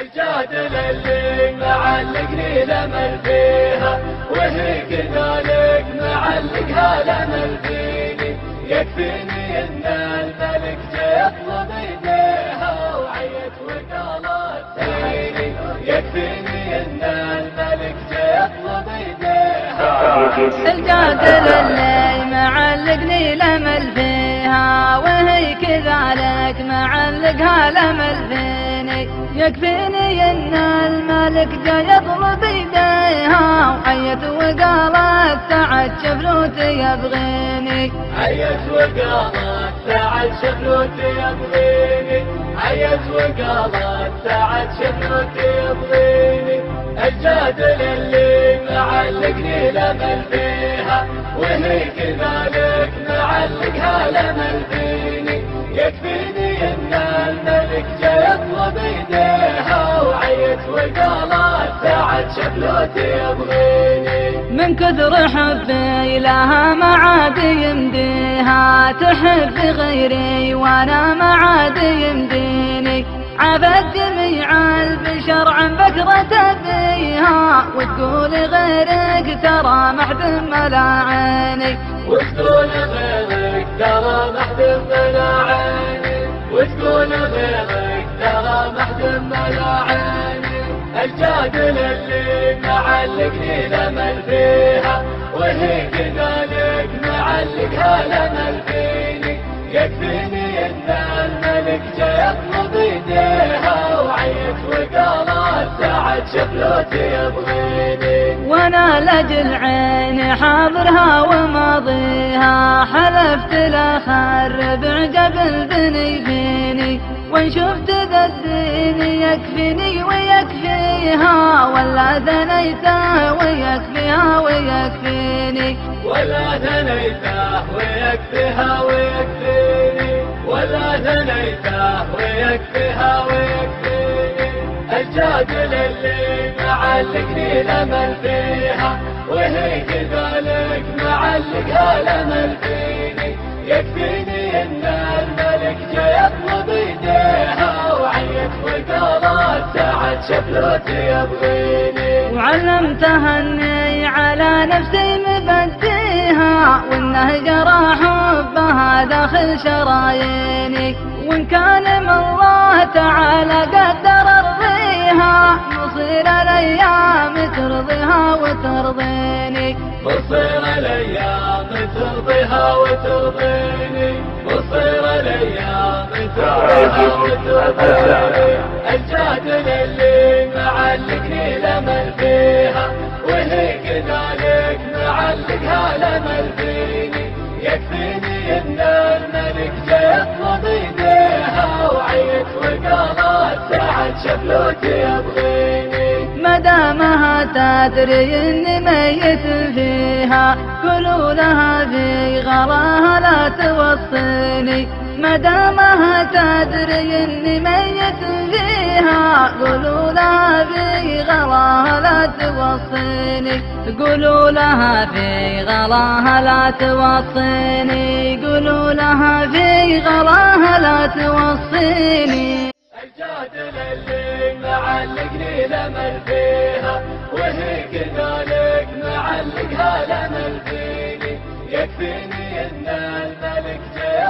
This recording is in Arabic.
الجادل اللي معلقني لمل فيها، وهي كذلك معلقها لمل فيني. يكفيني ان الملك جاي يطلب ايديها وعيت وقالت تعيني. يكفيني ان الملك جاي يطلب ايديها. الجادل اللي معلقني لمل فيها، وهي كذلك معلقها لمل فيني. يكفيني ان الملك جاي يطلب ايديها وعيت وقالت تعد شفلوتي يبغيني. عيت وقالت تعد شفلوتي يبغيني. عيت وقالت تعد شفلوتي يبغيني. الجادل اللي معلقني لمل فيها، وهي كذلك معلقها لمل فيني. يكفيني ان الملك جاي يطلب ايديها وعيت وقالت تعد شفلوتي يبغيني. من كثر حبي لها ما عاد يمديها، تحب غيري وانا ما عاد يمديني. عبد جميع البشر عن بكرة فيها، وتقول غيرك ترى ما حد ملاعيني. وتقول غيرك ترى ما حد ملاعيني. وتقول غيرك ترى ما حد ملاعيني. الجادل اللي معلقني لمل فيها، وهي كذلك معلقها لمل فيني. يكفيني ان الملك جاي يطلب ايديها وعيت وقالت تعد شفلوتي يبغيني. وانا لاجل عيني حاضرها وماضيها، حلفت لا خرب عجب البني فيني. وان شفت ذا الدين يكفيني ويكفيها، ولا ثنيته ويكفيها ويكفيني. ولا ثنيته ويكفيها ويكفيني. ولا ثنيته ويكفيها ويكفيني. الجادل اللي معلقني لمل فيها، وهي كذلك معلقها لمل فيني. يكفيني ان الملك جاي يطلب ايديها وعيت وقالت تعد شفلوتي يبغيني. وعلمتها اني على نفسي مبديها، وانه جرى حبها داخل شراييني. وان كان من الله تعالى قدر ارضيها، مصير الايام ترضيها وترضيني. مصير الايام ترضيها وترضيني. مصير الايام ترضيها وترضيني. الجادل اللي معلقني لمل فيها، وهي كذلك معلقها لمل فيني. يكفيني ان الملك جاي يطلب ايديها وعيت وقالت تعد شفلوتي يبغيني. مدامها تدري اني ميت فيها، قولوا لها في غراها لا توصيني. مدامها تدري اني ميت فيها، قولوا لها في غراها لا توصيني. قولوا لها في غراها لا توصيني. قولوا لها في غراها لا توصيني. الجادل اللي معلقني لمل فيها، وهي كذلك معلقها لمل فيني. يكفيني ان الملك جاي